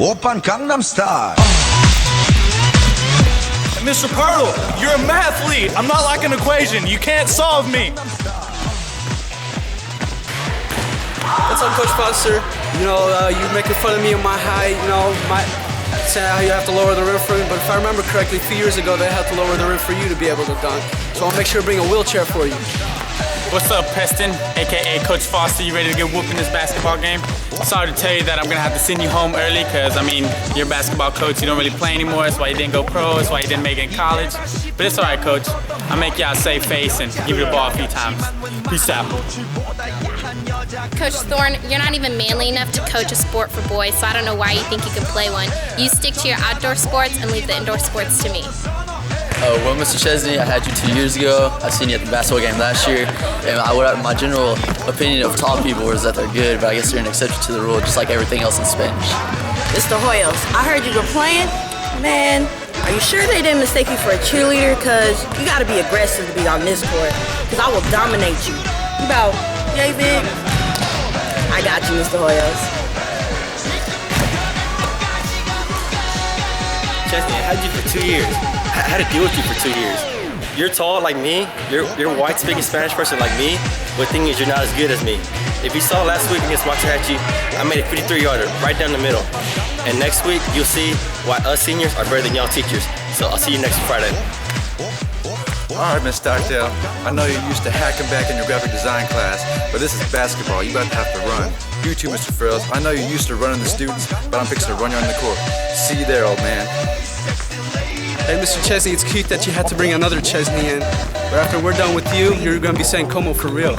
오빤 강남스타일. Mr. Pirtle, you're a mathlete. I'm not like an equation. You can't solve me. What's up, Coach Foster? You know, you're making fun of me and my height, you know, saying how you have to lower the rim for me, but if I remember correctly, a few years ago, they had to lower the rim for you to be able to dunk. So I'll make sure to bring a wheelchair for you. What's up, Preston, aka Coach Foster? You ready to get whooped in this basketball game? Sorry to tell you that I'm gonna have to send you home early because, I mean, you're a basketball coach, you don't really play anymore. That's why you didn't go pro, that's why you didn't make it in college. But it's all right, Coach. I'll make y'all save face and give you the ball a few times. Peace out. Coach Thorne, you're not even manly enough to coach a sport for boys, so I don't know why you think you can play one. You stick to your outdoor sports and leave the indoor sports to me. Well, Mr. Chesney, I had you 2 years ago. I seen you at the basketball game last year. And my general opinion of tall people is that they're good, but I guess they're an exception to the rule, just like everything else in Spanish. Mr. Hoyos, I heard you were playing. Man, are you sure they didn't mistake you for a cheerleader? Because you got to be aggressive to be on this court, because I will dominate you. You about, yay big? I got you, Mr. Hoyos. Chesney, I had you for 2 years. I had to deal with you for 2 years. You're tall like me, you're white speaking Spanish person like me, but the thing is you're not as good as me. If you saw last week against Waxahachie, I made a 53-yarder right down the middle. And next week, you'll see why us seniors are better than y'all teachers. So I'll see you next Friday. All right, Miss Stockdale, I know you're used to hacking back in your graphic design class, but this is basketball. You're about to have to run. You too, Mr. Frills. I know you're used to running the students, but I'm fixing to run you on the court. See you there, old man. Hey, Mr. Chesney, it's cute that you had to bring another Chesney in. But after we're done with you, you're going to be saying como for real.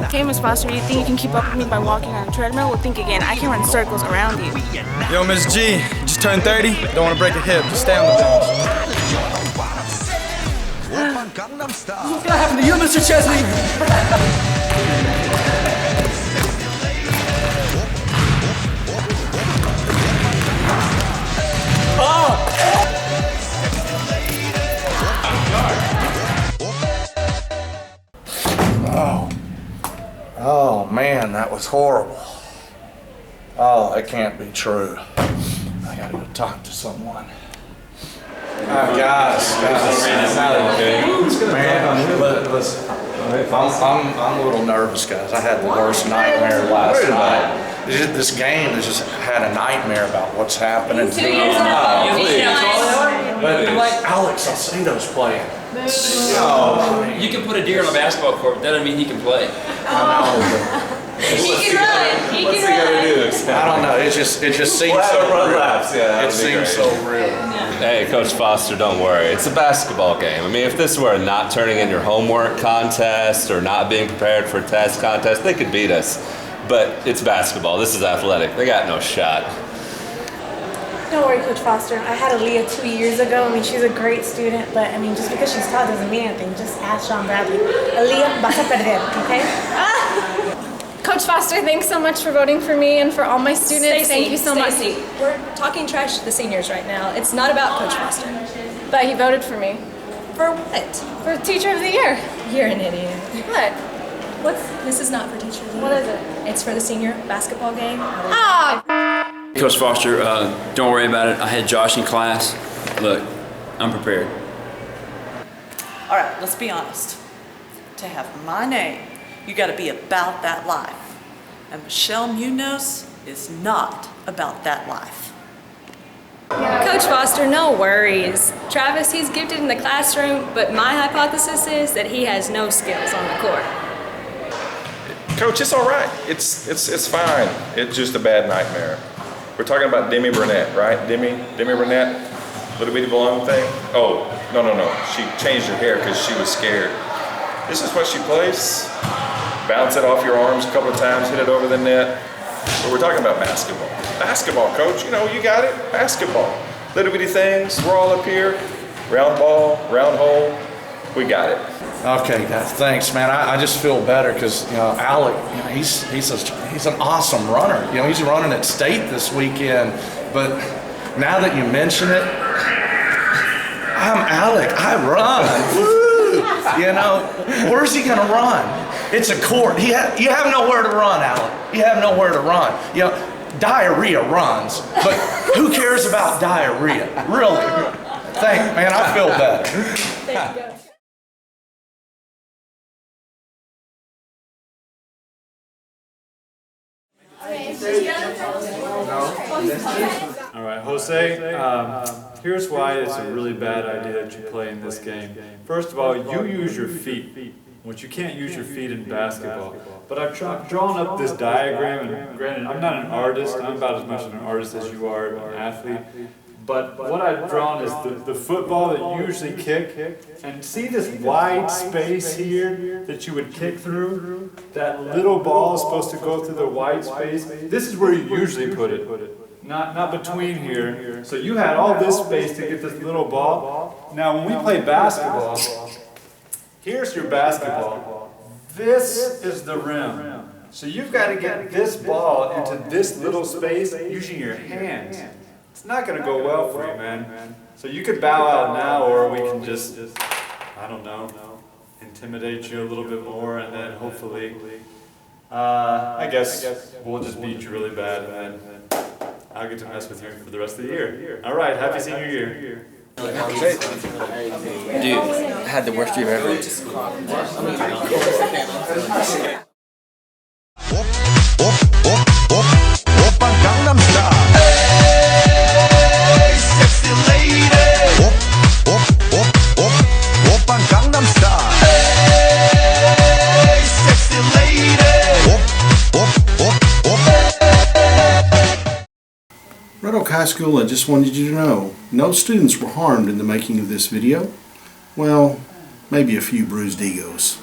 Okay, Miss Foster, you think you can keep up with me by walking on a treadmill? Well, think again. I can run circles around you. Yo, Miss G, you just turned 30. Don't want to break a hip. Just stay on the bench. What's gonna happen to you, Mr. Chesney? Oh man, that was horrible. Oh, that can't be true. I gotta go talk to someone. Guys, man, listen, I'm a little nervous, guys. I had the worst nightmare last night. This game has just had a nightmare about what's happening. But like Alex Alcido's playing. You can put a deer on a basketball court, but that doesn't mean he can play. He can run. He can run. I don't know. It just seems so real. It seems so real. Hey, Coach Foster, don't worry. It's a basketball game. I mean, if this were not turning in your homework contest or not being prepared for a test contest, they could beat us. But it's basketball. This is athletic. They got no shot. Don't worry, Coach Foster. I had Aaliyah 2 years ago. I mean, she's a great student, but I mean, just because she's tall doesn't mean anything. Just ask Sean Bradley. Aaliyah, vas a perder, okay? Coach Foster, thanks so much for voting for me and for all my students. Thank you so much. We're talking trash to the seniors right now. It's not about Coach Foster. But he voted for me. For what? For Teacher of the Year. You're an idiot. What? This is not for Teacher of the Year. What is it? It's for the senior basketball game. Coach Foster, don't worry about it. I had Josh in class. Look, I'm prepared. All right, let's be honest. To have my name, you got to be about that life. And Michelle Munoz is not about that life. Coach Foster, no worries. Travis, he's gifted in the classroom, but my hypothesis is that he has no skills on the court. Coach, it's all right. It's fine. It's just a bad nightmare. We're talking about Demi Burnett, right? Demi Burnett, little bitty blonde thing. Oh, no. She changed her hair because she was scared. This is what she plays. Bounce it off your arms a couple of times, hit it over the net. But we're talking about basketball. Basketball, Coach, you know, you got it. Basketball. Little bitty things, we're all up here. Round ball, round hole, we got it. Okay, guys, thanks, man. I just feel better because Alec, he's an awesome runner. He's running at state this weekend. But now that you mention it, I'm Alec. I run. Woo! Where's he gonna run? It's a court. You have nowhere to run, Alec. You have nowhere to run. diarrhea runs, but who cares about diarrhea? Really? Thanks, man, I feel better. Thank you. All right, Jose, here's why it's a really bad idea that you play in this game. First of all, you use your feet, which you can't use your feet in basketball. But I've drawn up this diagram, and granted, I'm not an artist, I'm about as much of an artist as you are an athlete. But what I've drawn is the football that you usually kick, and see this wide space here that you would kick through? That little ball is supposed to go through the wide space. This is where you usually put it, not between here. So you had all this space to get this little ball. Now when we play basketball, here's your basketball. This is the rim. So you've got to get this ball into this little space using your hands. It's not going to go well for you, man. So you could bow out now, or we can just, I don't know, intimidate you a little bit more, and then hopefully, I guess we'll just beat you really bad, and then I'll get to mess with you for the rest of the year. All right, happy senior year. Dude, I had the worst dream ever. Red Oak High School, I just wanted you to know, no students were harmed in the making of this video. Well, maybe a few bruised egos.